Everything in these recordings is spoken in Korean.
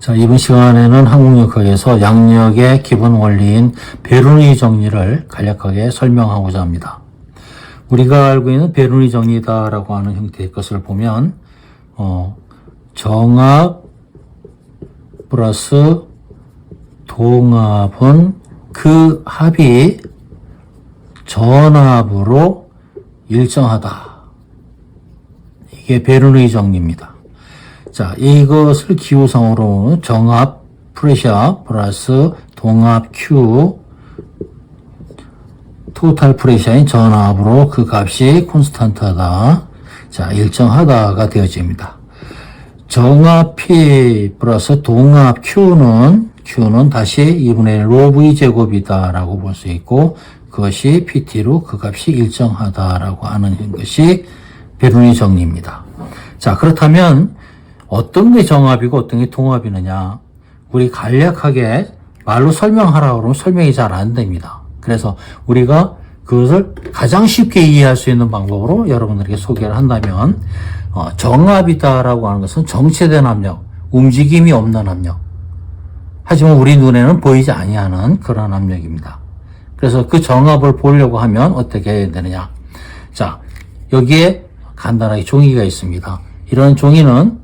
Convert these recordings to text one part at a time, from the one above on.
자, 이번 시간에는 항공역학에서 양력의 기본 원리인 베르누이 정리를 간략하게 설명하고자 합니다. 우리가 알고 있는 베르누이 정리다라고 하는 형태의 것을 보면 정합 플러스 동합은 그 합이 전합으로 일정하다. 이게 베르누이 정리입니다. 자, 이것을 기호상으로 정합 프레셔 플러스 동합 Q 토탈 프레셔인 전압으로 그 값이 콘스탄트하다. 자, 일정하다가 되어집니다. 정합 P 플러스 동합 Q는 다시 2분의 1 로 V 제곱이다라고 볼 수 있고, 그것이 PT로 그 값이 일정하다라고 하는 것이 베르누이 정리입니다. 자, 그렇다면 어떤 게 정합이고 어떤 게 동합이느냐? 우리 간략하게 말로 설명하라고 그러면 설명이 잘 안 됩니다. 그래서 우리가 그것을 가장 쉽게 이해할 수 있는 방법으로 여러분들에게 소개를 한다면, 정합이다라고 하는 것은 정체된 압력, 움직임이 없는 압력. 하지만 우리 눈에는 보이지 아니하는 그런 압력입니다. 그래서 그 정합을 보려고 하면 어떻게 해야 되느냐? 자, 여기에 간단하게 종이가 있습니다. 이런 종이는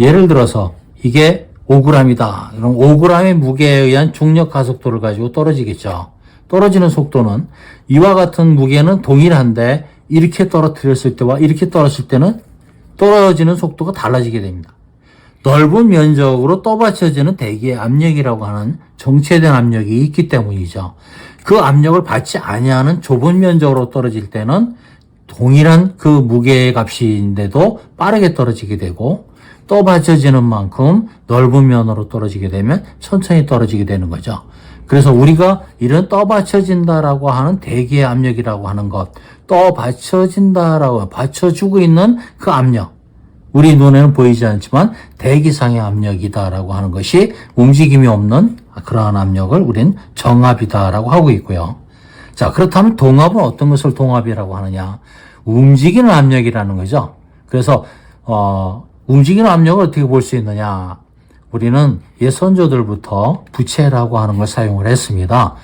예를 들어서 이게 5g이다. 그럼 5g의 무게에 의한 중력 가속도를 가지고 떨어지겠죠. 떨어지는 속도는 이와 같은 무게는 동일한데 이렇게 떨어뜨렸을 때와 이렇게 떨어졌을 때는 떨어지는 속도가 달라지게 됩니다. 넓은 면적으로 떠받쳐지는 대기의 압력이라고 하는 정체된 압력이 있기 때문이죠. 그 압력을 받지 아니하는 좁은 면적으로 떨어질 때는 동일한 그 무게의 값인데도 빠르게 떨어지게 되고, 떠받쳐지는 만큼 넓은 면으로 떨어지게 되면 천천히 떨어지게 되는 거죠. 그래서 우리가 이런 떠받쳐진다라고 하는 대기의 압력이라고 하는 것, 떠받쳐진다라고 받쳐주고 있는 그 압력, 우리 눈에는 보이지 않지만 대기상의 압력이다라고 하는 것이 움직임이 없는 그러한 압력을 우린 정합이다라고 하고 있고요. 자, 그렇다면 동합은 어떤 것을 동합이라고 하느냐? 움직이는 압력이라는 거죠. 그래서 움직이는 압력을 어떻게 볼 수 있느냐? 우리는 옛 선조들부터 부채라고 하는 걸 사용을 했습니다.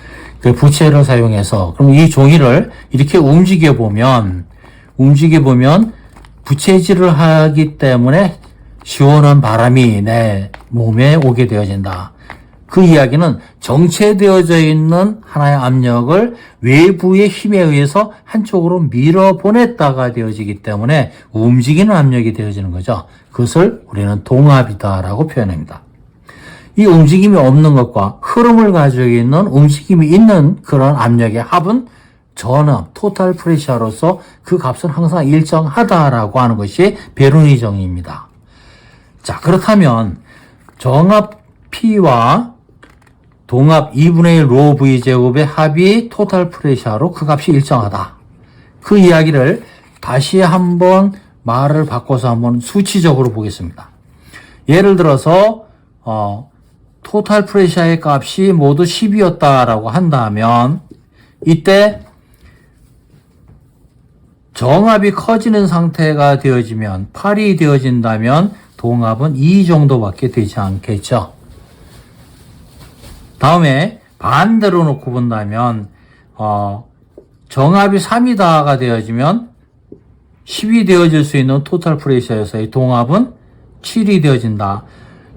그 부채를 사용해서, 그럼 이 종이를 이렇게 움직여 보면 부채질을 하기 때문에 시원한 바람이 내 몸에 오게 되어진다. 그 이야기는 정체되어져 있는 하나의 압력을 외부의 힘에 의해서 한쪽으로 밀어보냈다가 되어지기 때문에 움직이는 압력이 되어지는 거죠. 그것을 우리는 동합이다라고 표현합니다. 이 움직임이 없는 것과 흐름을 가지고 있는 움직임이 있는 그런 압력의 합은 전압, 토탈 프레셔로서 그 값은 항상 일정하다라고 하는 것이 베르누이 정리입니다. 자, 그렇다면 정합 P와 동합 2분의 1 로 V 제곱의 합이 토탈 프레셔로 그 값이 일정하다. 그 이야기를 다시 한번 말을 바꿔서 한번 수치적으로 보겠습니다. 예를 들어서 토탈 프레셔의 값이 모두 10이었다라고 한다면, 이때 정합이 커지는 상태가 되어지면, 8이 되어진다면 동합은 2 정도밖에 되지 않겠죠. 다음에 반대로 놓고 본다면 정합이 3이다가 되어지면 10이 되어질 수 있는 토탈 프레셔에서의 동합은 7이 되어진다.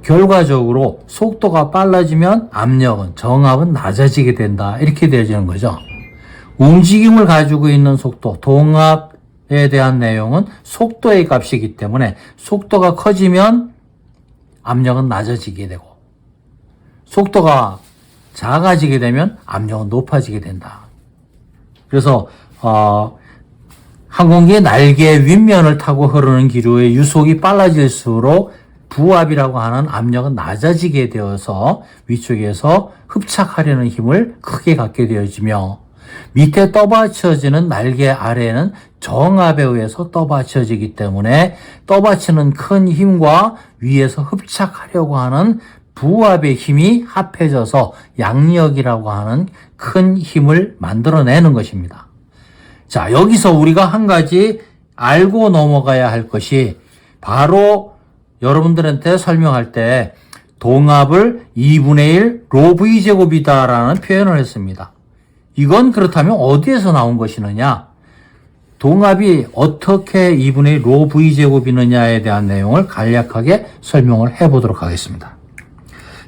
결과적으로 속도가 빨라지면 압력은, 정합은 낮아지게 된다. 이렇게 되어지는 거죠. 움직임을 가지고 있는 속도, 동합에 대한 내용은 속도의 값이기 때문에 속도가 커지면 압력은 낮아지게 되고, 속도가 작아지게 되면 압력은 높아지게 된다. 그래서 항공기의 날개 윗면을 타고 흐르는 기류의 유속이 빨라질수록 부압이라고 하는 압력은 낮아지게 되어서 위쪽에서 흡착하려는 힘을 크게 갖게 되어지며, 밑에 떠받쳐지는 날개 아래에는 정압에 의해서 떠받쳐지기 때문에 떠받치는 큰 힘과 위에서 흡착하려고 하는 부압의 힘이 합해져서 양력이라고 하는 큰 힘을 만들어내는 것입니다. 자, 여기서 우리가 한 가지 알고 넘어가야 할 것이, 바로 여러분들한테 설명할 때 동압을 2분의 1 로 V제곱이다라는 표현을 했습니다. 이건 그렇다면 어디에서 나온 것이느냐? 동압이 어떻게 2분의 1 로 V제곱이느냐에 대한 내용을 간략하게 설명을 해보도록 하겠습니다.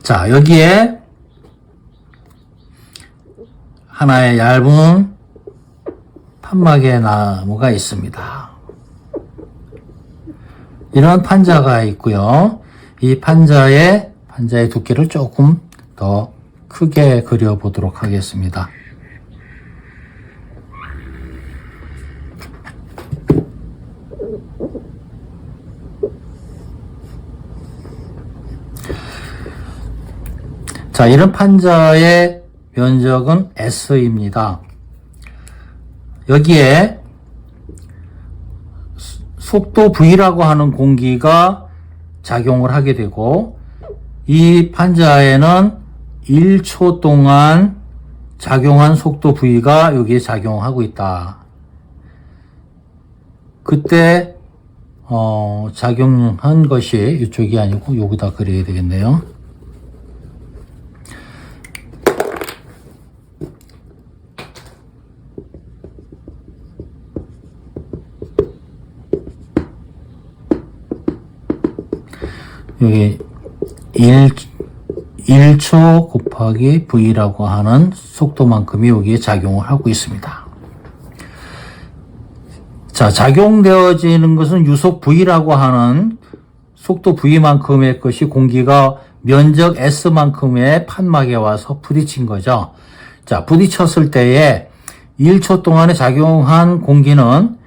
자, 여기에 하나의 얇은 판막의 나무가 있습니다. 이런 판자가 있고요. 이 판자의 두께를 조금 더 크게 그려보도록 하겠습니다. 자, 이런 판자의 면적은 S입니다. 여기에 속도 V라고 하는 공기가 작용을 하게 되고, 이 판자에는 1초 동안 작용한 속도 V가 여기에 작용하고 있다. 그때 작용한 것이 이쪽이 아니고 여기다 그려야 되겠네요. 여기 1초 곱하기 V라고 하는 속도만큼이 여기에 작용을 하고 있습니다. 자, 작용되어지는 것은 유속 V라고 하는 속도 V만큼의 것이 공기가 면적 S만큼의 판막에 와서 부딪힌 거죠. 자, 부딪혔을 때에 1초 동안에 작용한 공기는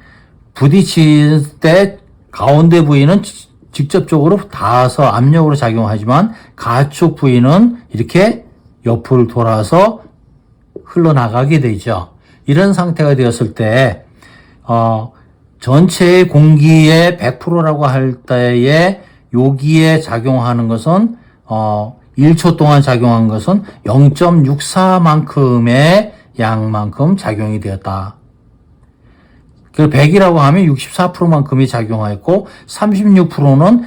부딪힐 때 가운데 부위는 직접적으로 닿아서 압력으로 작용하지만 가축 부위는 이렇게 옆을 돌아서 흘러나가게 되죠. 이런 상태가 되었을 때 전체의 공기의 100%라고 할 때에 여기에 작용하는 것은 1초 동안 작용한 것은 0.64만큼의 양만큼 작용이 되었다. 그 100이라고 하면 64%만큼이 작용하였고 36%는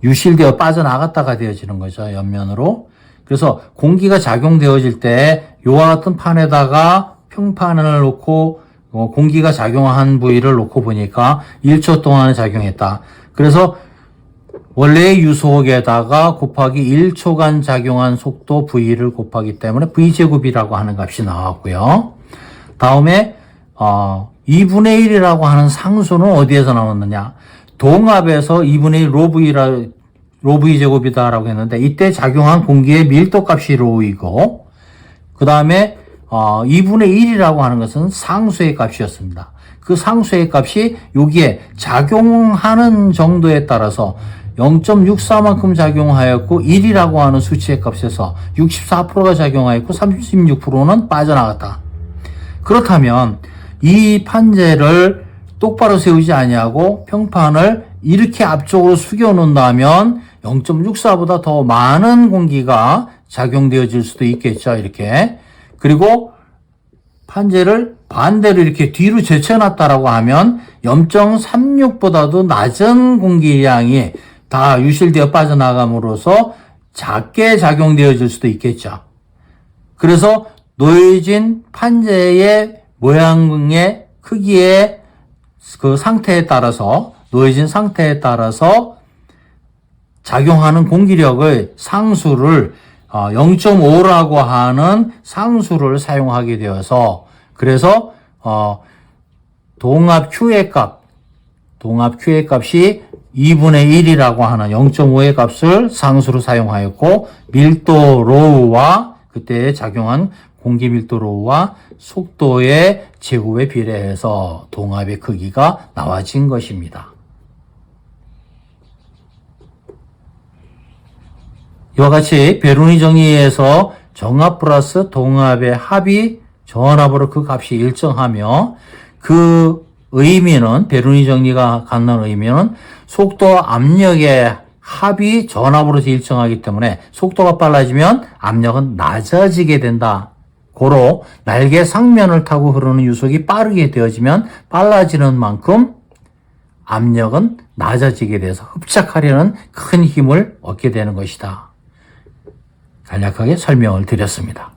유실되어 빠져나갔다가 되어지는 거죠. 옆면으로. 그래서 공기가 작용되어질 때 이와 같은 판에다가 평판을 놓고 공기가 작용한 부위를 놓고 보니까 1초 동안에 작용했다. 그래서 원래의 유속에다가 곱하기 1초간 작용한 속도 V를 곱하기 때문에 V제곱이라고 하는 값이 나왔고요. 다음에 2분의 1이라고 하는 상수는 어디에서 나왔느냐? 동압에서 2분의 1 로 V 제곱이다라고 했는데 이때 작용한 공기의 밀도 값이 로이고 그 다음에 2분의 1이라고 하는 것은 상수의 값이었습니다. 그 상수의 값이 여기에 작용하는 정도에 따라서 0.64만큼 작용하였고 1이라고 하는 수치의 값에서 64%가 작용하였고 36%는 빠져나갔다. 그렇다면 이 판재를 똑바로 세우지 아니하고 평판을 이렇게 앞쪽으로 숙여 놓는다면 0.64보다 더 많은 공기가 작용되어질 수도 있겠죠. 이렇게. 그리고 판재를 반대로 이렇게 뒤로 제쳐놨다라고 하면 0.36보다도 낮은 공기량이 다 유실되어 빠져나감으로써 작게 작용되어질 수도 있겠죠. 그래서 놓여진 판재의 모양의 크기의 그 상태에 따라서 놓여진 상태에 따라서 작용하는 공기력의 상수를 0.5라고 하는 상수를 사용하게 되어서 그래서 동압 Q의 값이 2분의 1이라고 하는 0.5의 값을 상수로 사용하였고 밀도 로우와 그때 작용한 공기 밀도 로우와 속도의 제곱에 비례해서 동압의 크기가 나와진 것입니다. 이와 같이 베르니 정리에서 정압 플러스 동압의 합이 전압으로 그 값이 일정하며 그 의미는 베르니 정리가 갖는 의미는 속도 압력의 합이 전압으로서 일정하기 때문에 속도가 빨라지면 압력은 낮아지게 된다. 고로 날개 상면을 타고 흐르는 유속이 빠르게 되어지면 빨라지는 만큼 압력은 낮아지게 돼서 흡착하려는 큰 힘을 얻게 되는 것이다. 간략하게 설명을 드렸습니다.